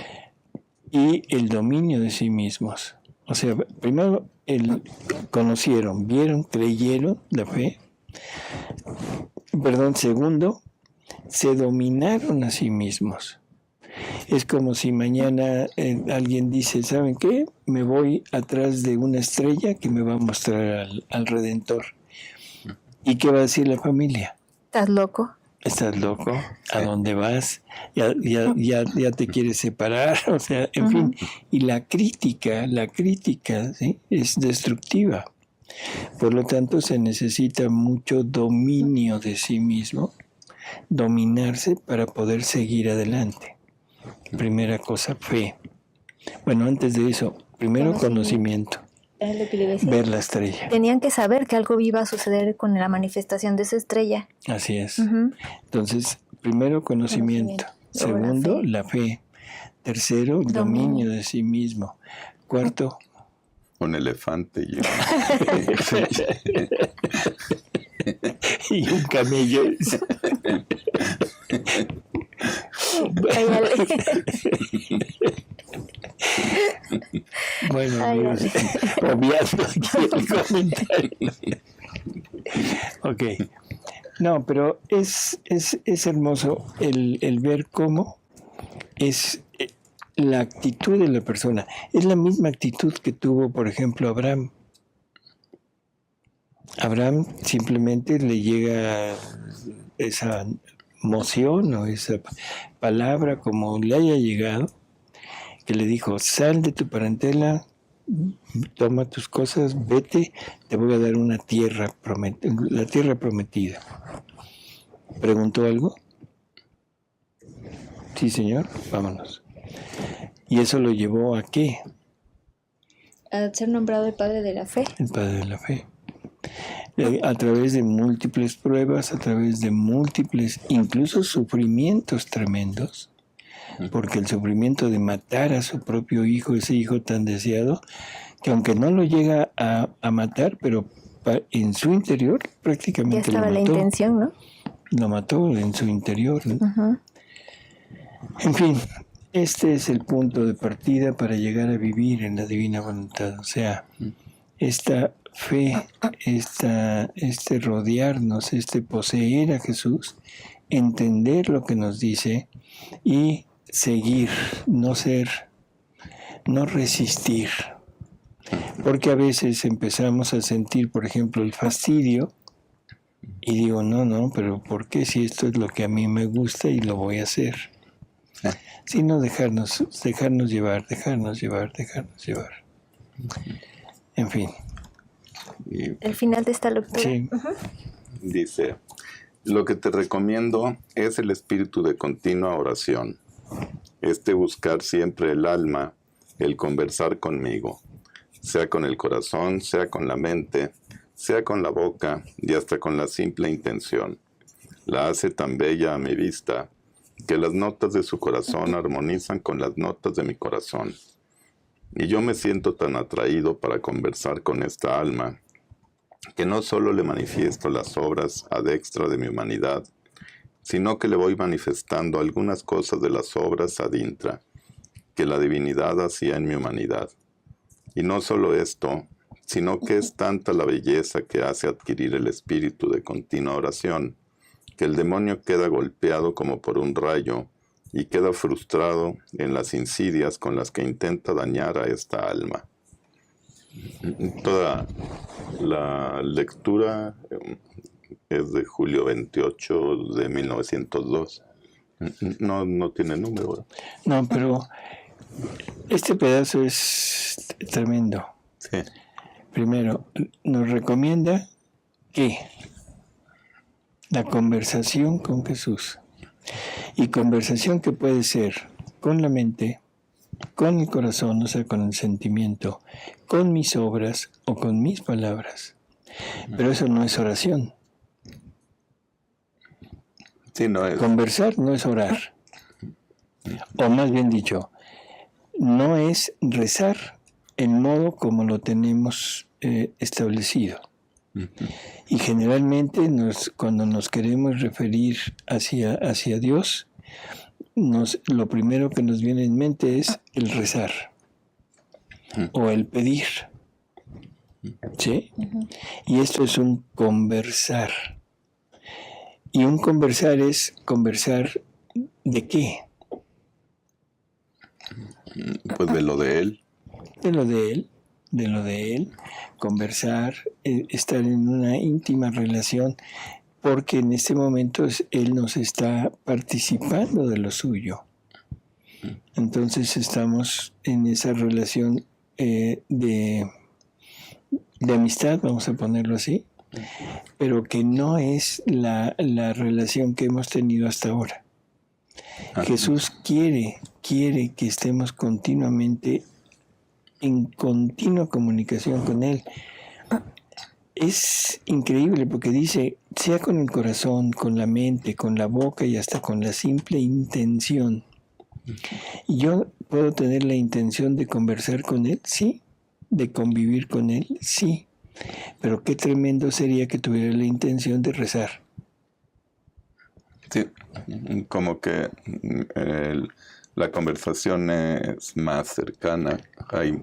Y el dominio de sí mismos. O sea, primero conocieron, vieron, creyeron la fe. Segundo, se dominaron a sí mismos. Es como si mañana alguien dice, ¿saben qué? Me voy atrás de una estrella que me va a mostrar al Redentor. ¿Y qué va a decir la familia? ¿Estás loco? ¿Estás loco? ¿A dónde vas? Ya te quieres separar. O sea, en fin. Y la crítica, ¿sí? Es destructiva. Por lo tanto, se necesita mucho dominio de sí mismo, dominarse para poder seguir adelante. Primera cosa, fe. Bueno, antes de eso, primero conocimiento. Es lo que le iba a decir. Ver la estrella. Tenían que saber que algo iba a suceder con la manifestación de esa estrella. Así es. Entonces, primero conocimiento. Segundo, la fe. Tercero, dominio de sí mismo. Cuarto, un elefante y un camello. Bueno, amigos, obviando aquí el comentario. Ok. No, pero es hermoso el ver cómo es la actitud de la persona. Es la misma actitud que tuvo, por ejemplo, Abraham. Abraham simplemente le llega esa moción o esa palabra, como le haya llegado, que le dijo, sal de tu parentela, toma tus cosas, vete, te voy a dar una tierra la tierra prometida. ¿Preguntó algo? Sí, señor, vámonos. ¿Y eso lo llevó a qué? A ser nombrado el padre de la fe. El padre de la fe. A través de múltiples pruebas, a través de múltiples, incluso sufrimientos tremendos, porque el sufrimiento de matar a su propio hijo, ese hijo tan deseado, que aunque no lo llega a matar, pero en su interior prácticamente ya estaba lo mató. La intención, ¿no? Lo mató en su interior, ¿no? En fin, este es el punto de partida para llegar a vivir en la divina voluntad. O sea, esta fe, este rodearnos, este poseer a Jesús, entender lo que nos dice y seguir, no resistir. Porque a veces empezamos a sentir, por ejemplo, el fastidio y digo, no, pero ¿por qué si esto es lo que a mí me gusta y lo voy a hacer? Sino dejarnos llevar. En fin. El final de esta lectura. Sí. Dice, Lo que te recomiendo es el espíritu de continua oración. Buscar siempre el alma, el conversar conmigo, sea con el corazón, sea con la mente, sea con la boca y hasta con la simple intención. La hace tan bella a mi vista que las notas de su corazón armonizan con las notas de mi corazón. Y yo me siento tan atraído para conversar con esta alma, que no solo le manifiesto las obras ad extra de mi humanidad, sino que le voy manifestando algunas cosas de las obras ad intra, que la divinidad hacía en mi humanidad. Y no solo esto, sino que es tanta la belleza que hace adquirir el espíritu de continua oración, que el demonio queda golpeado como por un rayo y queda frustrado en las insidias con las que intenta dañar a esta alma. Toda la lectura es de julio 28 de 1902. No tiene número, ¿verdad? No, pero este pedazo es tremendo. Sí. Primero, nos recomienda que la conversación con Jesús, y conversación que puede ser con la mente, con el corazón, o sea, con el sentimiento, con mis obras o con mis palabras. Pero eso no es oración. Sí, no es. Conversar no es orar. O más bien dicho, no es rezar en modo como lo tenemos establecido. Y generalmente cuando nos queremos referir hacia Dios, lo primero que nos viene en mente es el rezar o el pedir. ¿Sí? Y esto es un conversar. Y un conversar es conversar ¿de qué? Pues de lo de él. De lo de él, conversar, estar en una íntima relación, porque en este momento él nos está participando de lo suyo. Entonces estamos en esa relación de amistad, vamos a ponerlo así, pero que no es la relación que hemos tenido hasta ahora. Jesús quiere que estemos continuamente en continua comunicación con Él. Es increíble porque dice, sea con el corazón, con la mente, con la boca y hasta con la simple intención. ¿Y yo puedo tener la intención de conversar con Él? Sí. ¿De convivir con Él? Sí. Pero qué tremendo sería que tuviera la intención de rezar. Sí, como que la conversación es más cercana, hay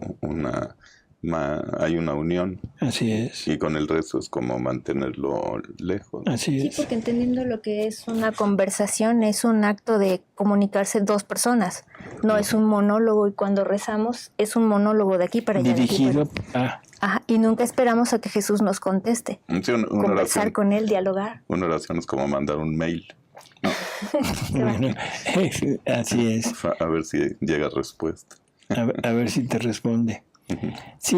una unión. Así es. Y con el resto es como mantenerlo lejos. Así es. Sí, porque entendiendo lo que es una conversación, es un acto de comunicarse dos personas, no es un monólogo, y cuando rezamos es un monólogo de aquí para allá. Dirigido a... Ajá, y nunca esperamos a que Jesús nos conteste. Sí, una conversar oración, con Él, dialogar. una oración es como mandar un mail. Bueno, así es. A ver si llega respuesta. A ver si te responde. Sí,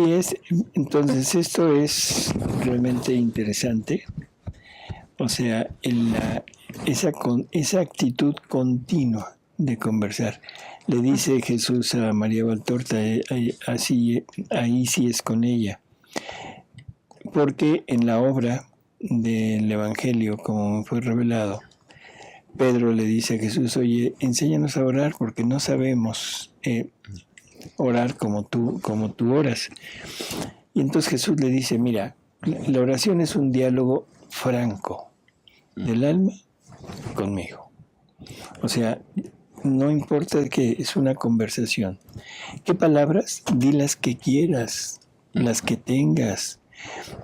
entonces esto es realmente interesante. O sea, esa actitud continua de conversar. Le dice Jesús a María Valtorta, ahí sí es con ella. Porque en la obra del Evangelio, como me fue revelado, Pedro le dice a Jesús, oye, enséñanos a orar porque no sabemos orar como tú oras. Y entonces Jesús le dice, mira, la oración es un diálogo franco del alma conmigo. O sea, no importa que es una conversación. ¿Qué palabras? Di las que quieras, las que tengas.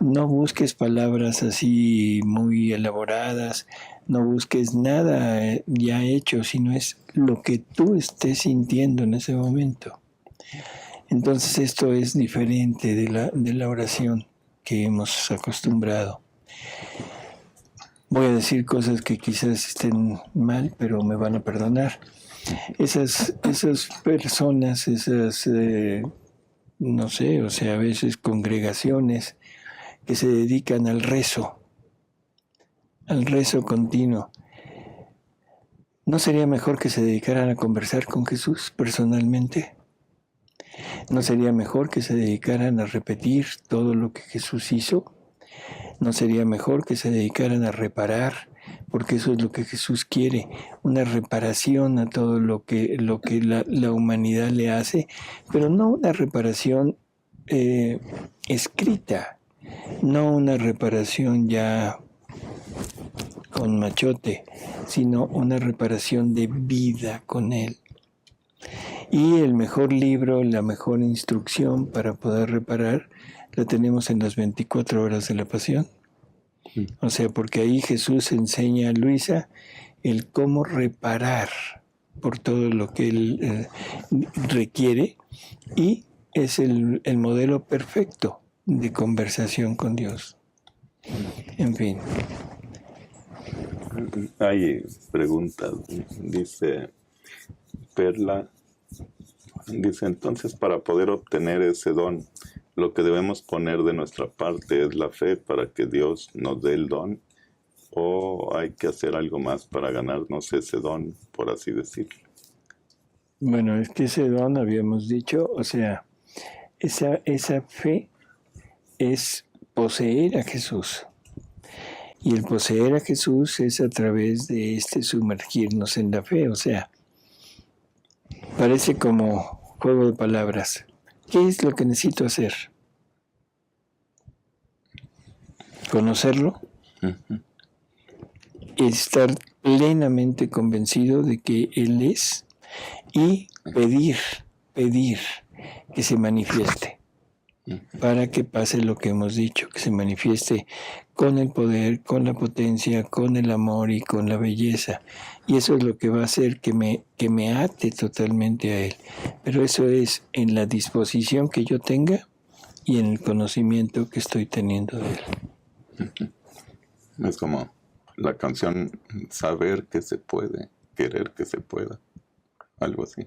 No busques palabras así muy elaboradas, no busques nada ya hecho, sino es lo que tú estés sintiendo en ese momento. Entonces esto es diferente de la oración que hemos acostumbrado. Voy a decir cosas que quizás estén mal, pero me van a perdonar. Esas personas, no sé, o sea, a veces congregaciones que se dedican al rezo, al rezo continuo. ¿No sería mejor que se dedicaran a conversar con Jesús personalmente? ¿No sería mejor que se dedicaran a repetir todo lo que Jesús hizo? ¿No sería mejor que se dedicaran a reparar? Porque eso es lo que Jesús quiere, una reparación a todo lo que la humanidad le hace, pero no una reparación escrita, no una reparación ya con machote, sino una reparación de vida con Él. Y el mejor libro, la mejor instrucción para poder reparar, la tenemos en las 24 horas de la Pasión. O sea, porque ahí Jesús enseña a Luisa el cómo reparar por todo lo que Él requiere, y es el modelo perfecto de conversación con Dios. En fin. Hay preguntas, dice Perla, dice, entonces para poder obtener ese don, lo que debemos poner de nuestra parte es la fe para que Dios nos dé el don, o hay que hacer algo más para ganarnos ese don, por así decirlo. Bueno, es que ese don habíamos dicho, o sea, esa fe es poseer a Jesús. Y el poseer a Jesús es a través de sumergirnos en la fe. O sea, parece como juego de palabras. ¿Qué es lo que necesito hacer? Conocerlo, estar plenamente convencido de que Él es, y pedir que se manifieste, para que pase lo que hemos dicho, que se manifieste con el poder, con la potencia, con el amor y con la belleza. Y eso es lo que va a hacer que me ate totalmente a Él. Pero eso es en la disposición que yo tenga y en el conocimiento que estoy teniendo de Él. Es como la canción, saber que se puede, querer que se pueda, algo así.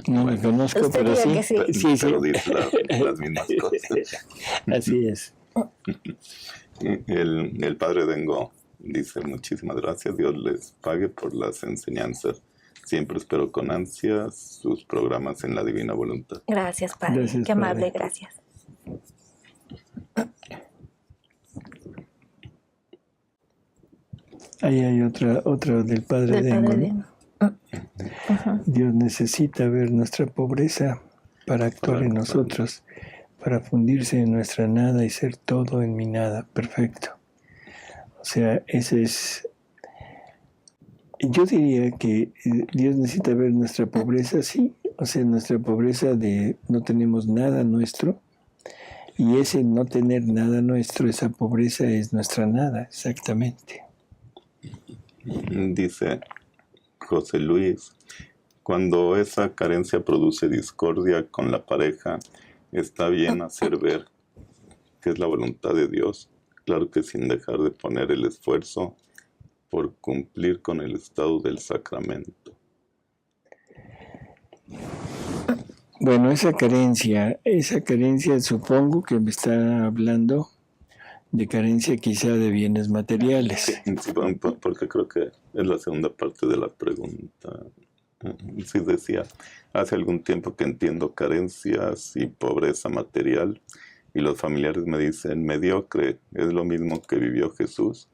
No me conozco, Usted pero diga sí. que sí. Sí, pero dice las mismas cosas. Así es. El padre Dengo dice, muchísimas gracias, Dios les pague por las enseñanzas. Siempre espero con ansias sus programas en la divina voluntad. Gracias, Padre. Gracias, Qué amable, Padre. gracias. Ahí hay otra del padre Del Dengo, Padre ¿no? Ajá. Dios necesita ver nuestra pobreza para actuar en nosotros, para fundirse en nuestra nada y ser todo en mi nada. Perfecto. O sea, ese es... Yo diría que Dios necesita ver nuestra pobreza, sí. O sea, nuestra pobreza de no tenemos nada nuestro. Y ese no tener nada nuestro, esa pobreza es nuestra nada, exactamente. Dice José Luis, cuando esa carencia produce discordia con la pareja, está bien hacer ver que es la voluntad de Dios, claro que sin dejar de poner el esfuerzo por cumplir con el estado del sacramento. Bueno, esa carencia supongo que me está hablando de carencia quizá de bienes materiales. Sí, porque creo que es la segunda parte de la pregunta. Sí, decía, hace algún tiempo que entiendo carencias y pobreza material, y los familiares me dicen, mediocre, es lo mismo que vivió Jesús,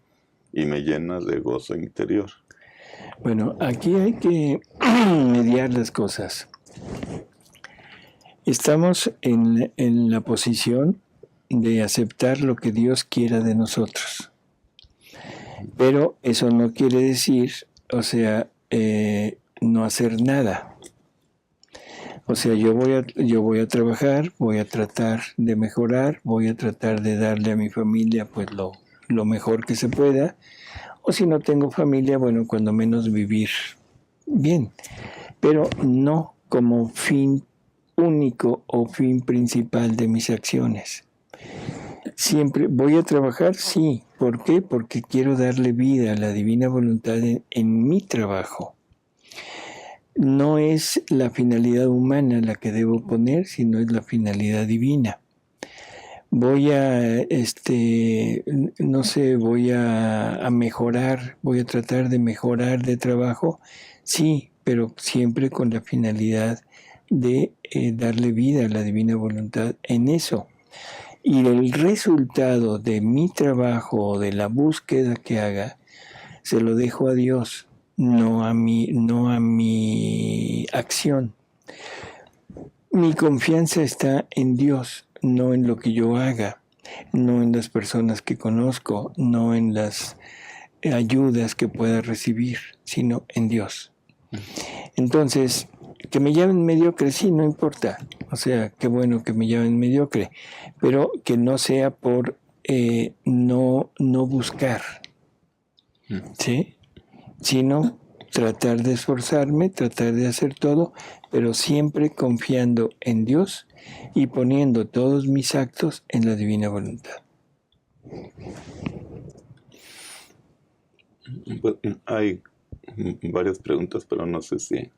y me llena de gozo interior. Bueno, aquí hay que mediar las cosas. Estamos en la posición de aceptar lo que Dios quiera de nosotros. Pero eso no quiere decir, o sea, no hacer nada. O sea, yo voy a trabajar, voy a tratar de mejorar, voy a tratar de darle a mi familia pues lo mejor que se pueda. O si no tengo familia, bueno, cuando menos vivir bien. Pero no como fin único o fin principal de mis acciones. Siempre voy a trabajar, sí. ¿Por qué? Porque quiero darle vida a la divina voluntad en mi trabajo. No es la finalidad humana la que debo poner, sino es la finalidad divina. voy a, no sé, voy a mejorar, voy a tratar de mejorar de trabajo, sí, pero siempre con la finalidad de darle vida a la divina voluntad en eso. Y el resultado de mi trabajo o de la búsqueda que haga, se lo dejo a Dios, no a mi acción. Mi confianza está en Dios, no en lo que yo haga, no en las personas que conozco, no en las ayudas que pueda recibir, sino en Dios. Entonces, que me llamen mediocre, sí, no importa. O sea, qué bueno que me llamen mediocre, pero que no sea por no buscar, ¿sí? Sino tratar de esforzarme, tratar de hacer todo, pero siempre confiando en Dios y poniendo todos mis actos en la divina voluntad. Hay varias preguntas, pero no sé si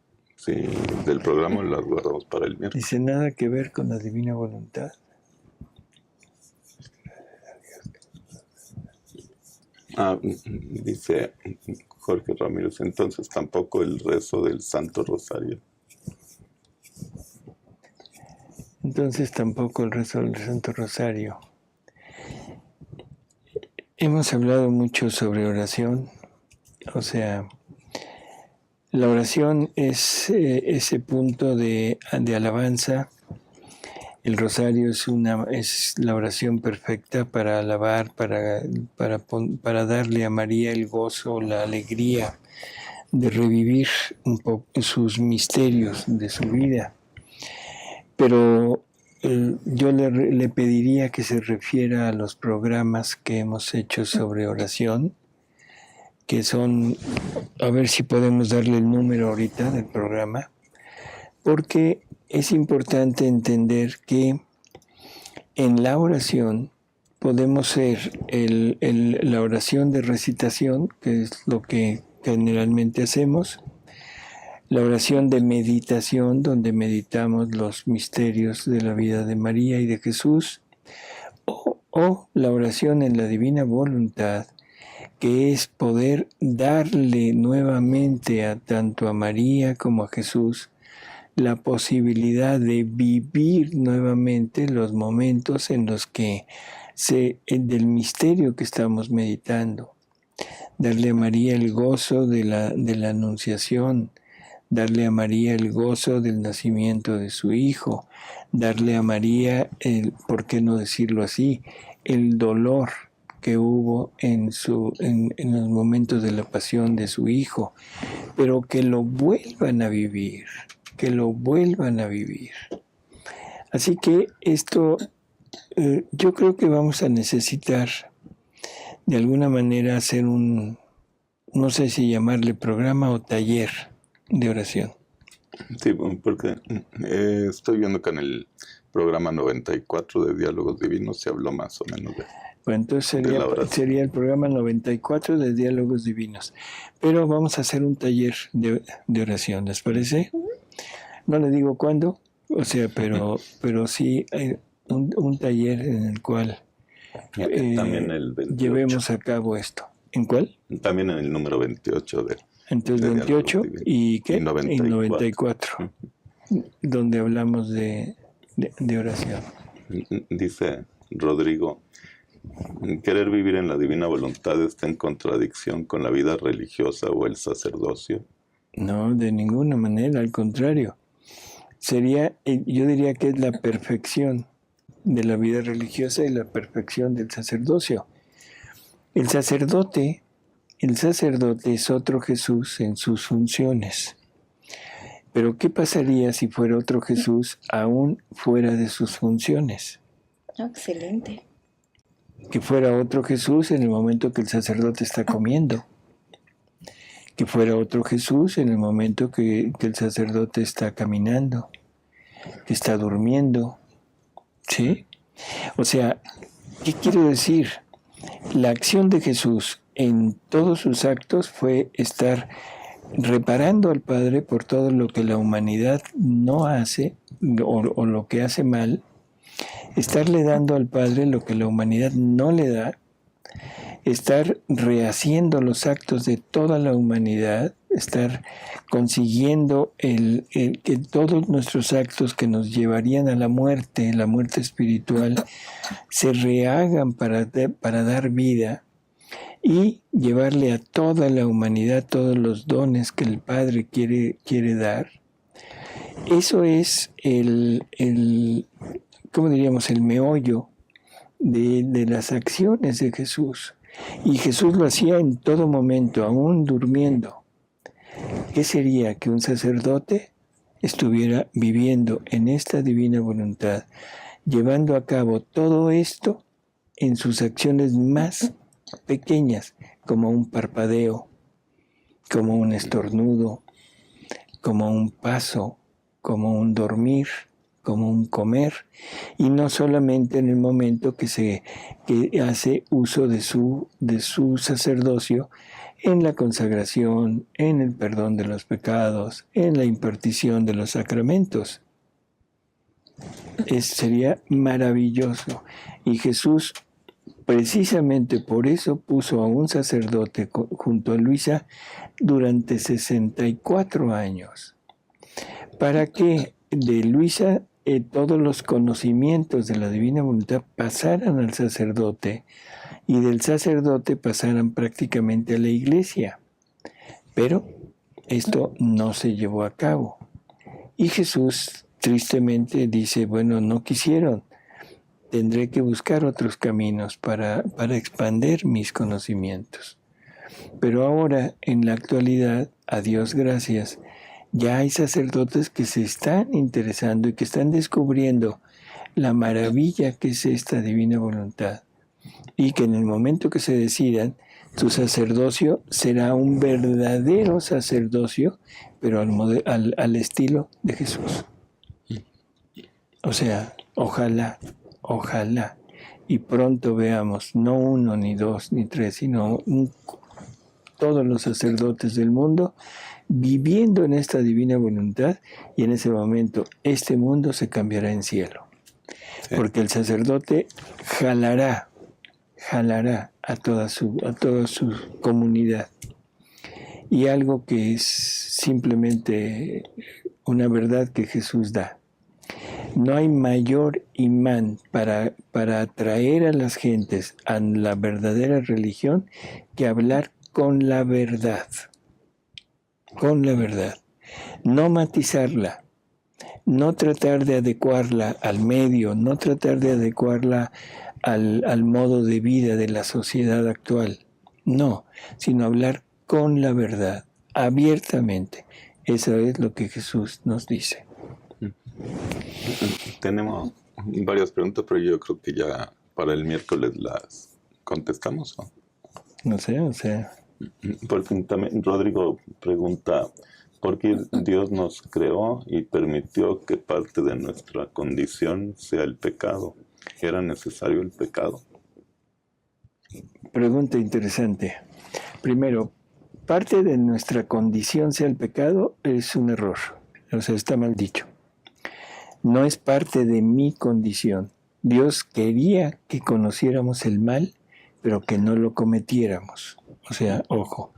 del programa las guardamos para el miércoles. Dice, nada que ver con la divina voluntad. Dice Jorge Ramírez, entonces tampoco el rezo del Santo Rosario. Entonces tampoco el rezo del Santo Rosario. Hemos hablado mucho sobre oración, o sea, la oración es ese punto de alabanza. El rosario es la oración perfecta para alabar, para darle a María el gozo, la alegría de revivir un poco sus misterios de su vida. Pero yo le pediría que se refiera a los programas que hemos hecho sobre oración, que son, a ver si podemos darle el número ahorita del programa, porque es importante entender que en la oración podemos ser la oración de recitación, que es lo que generalmente hacemos, la oración de meditación, donde meditamos los misterios de la vida de María y de Jesús, o la oración en la divina voluntad, que es poder darle nuevamente tanto a María como a Jesús la posibilidad de vivir nuevamente los momentos en los que del misterio que estamos meditando. Darle a María el gozo de la anunciación, darle a María el gozo del nacimiento de su Hijo, darle a María, ¿por qué no decirlo así?, el dolor que hubo en los momentos de la pasión de su Hijo, pero que lo vuelvan a vivir, que lo vuelvan a vivir. Así que esto, yo creo que vamos a necesitar de alguna manera hacer no sé si llamarle programa o taller de oración. Sí, porque estoy viendo que en el programa 94 de Diálogos Divinos se habló más o menos de... Bueno, entonces sería el programa 94 de Diálogos Divinos. Pero vamos a hacer un taller de oración, ¿les parece? No le digo cuándo, o sea, pero sí hay un taller en el cual también el 28. Llevemos a cabo esto. ¿En cuál? También en el número 28 Entonces 28 y ¿qué? Y 94. Y 94, donde hablamos de oración. Dice Rodrigo, querer vivir en la divina voluntad está en contradicción con la vida religiosa o el sacerdocio. No, de ninguna manera, al contrario. Yo diría que es la perfección de la vida religiosa y la perfección del sacerdocio. El sacerdote es otro Jesús en sus funciones. Pero ¿qué pasaría si fuera otro Jesús aún fuera de sus funciones? Excelente. Que fuera otro Jesús en el momento que el sacerdote está comiendo. Que fuera otro Jesús en el momento que el sacerdote está caminando, que está durmiendo. ¿Sí? O sea, ¿qué quiero decir? La acción de Jesús en todos sus actos fue estar reparando al Padre por todo lo que la humanidad no hace o lo que hace mal, estarle dando al Padre lo que la humanidad no le da, estar rehaciendo los actos de toda la humanidad, estar consiguiendo que todos nuestros actos que nos llevarían a la muerte espiritual, se rehagan para dar vida y llevarle a toda la humanidad todos los dones que el Padre quiere dar. Eso es ¿cómo diríamos? El meollo de las acciones de Jesús. Y Jesús lo hacía en todo momento, aún durmiendo. ¿Qué sería que un sacerdote estuviera viviendo en esta divina voluntad, llevando a cabo todo esto en sus acciones más pequeñas, como un parpadeo, como un estornudo, como un paso, como un dormir, como un comer, y no solamente en el momento que hace uso de su sacerdocio en la consagración, en el perdón de los pecados, en la impartición de los sacramentos. Sería maravilloso. Y Jesús, precisamente por eso, puso a un sacerdote junto a Luisa durante 64 años, para que de Luisa todos los conocimientos de la divina voluntad pasaran al sacerdote y del sacerdote pasaran prácticamente a la iglesia. Pero esto no se llevó a cabo. Y Jesús tristemente dice, bueno, no quisieron, tendré que buscar otros caminos para expandir mis conocimientos. Pero ahora, en la actualidad, a Dios gracias, ya hay sacerdotes que se están interesando y que están descubriendo la maravilla que es esta divina voluntad, y que en el momento que se decidan, su sacerdocio será un verdadero sacerdocio, pero al estilo de Jesús. O sea, ojalá, y pronto veamos, no 1, ni 2, ni 3, sino todos los sacerdotes del mundo viviendo en esta divina voluntad, y en ese momento este mundo se cambiará en cielo. Sí. Porque el sacerdote jalará a toda su comunidad. Y algo que es simplemente una verdad que Jesús da. No hay mayor imán para atraer a las gentes a la verdadera religión que hablar con la verdad. Con la verdad. No matizarla. No tratar de adecuarla al medio. No tratar de adecuarla al modo de vida de la sociedad actual. No, sino hablar con la verdad, abiertamente. Eso es lo que Jesús nos dice. Tenemos varias preguntas, pero yo creo que ya para el miércoles las contestamos, ¿no? No sé, o sea. Porque también Rodrigo pregunta, ¿por qué Dios nos creó y permitió que parte de nuestra condición sea el pecado? ¿Era necesario el pecado? Pregunta interesante. Primero, parte de nuestra condición sea el pecado es un error. O sea, está mal dicho. No es parte de mi condición. Dios quería que conociéramos el mal, pero que no lo cometiéramos. O sea, ojo.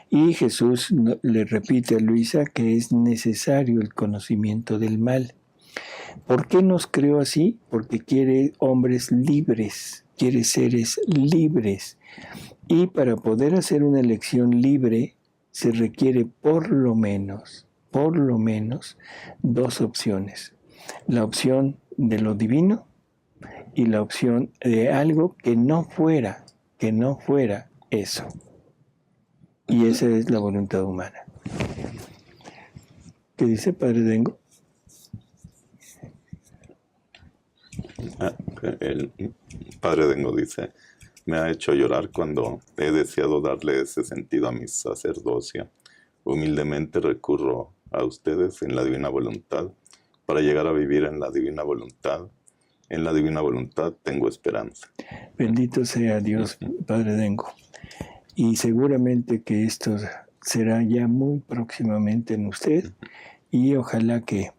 Y Jesús le repite a Luisa que es necesario el conocimiento del mal. ¿Por qué nos creó así? Porque quiere hombres libres, quiere seres libres. Y para poder hacer una elección libre se requiere por lo menos, dos opciones. La opción de lo divino y la opción de algo que no fuera eso. Y esa es la voluntad humana. ¿Qué dice Padre Dengo? El Padre Dengo dice, me ha hecho llorar cuando he deseado darle ese sentido a mi sacerdocio. Humildemente recurro a ustedes en la divina voluntad para llegar a vivir en la divina voluntad. En la divina voluntad tengo esperanza. Bendito sea Dios, Padre Dengo. Y seguramente que esto será ya muy próximamente en usted, y ojalá que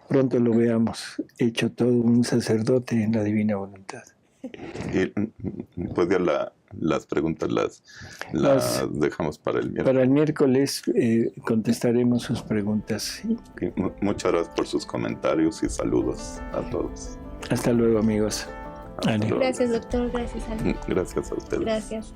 pronto lo veamos hecho todo un sacerdote en la divina voluntad. Y pues ya las preguntas las dejamos para el miércoles. Para el miércoles contestaremos sus preguntas. Y muchas gracias por sus comentarios y saludos a todos. Hasta luego, amigos. Hasta luego. Gracias, doctor. Gracias, Ale. Gracias a ustedes. Gracias.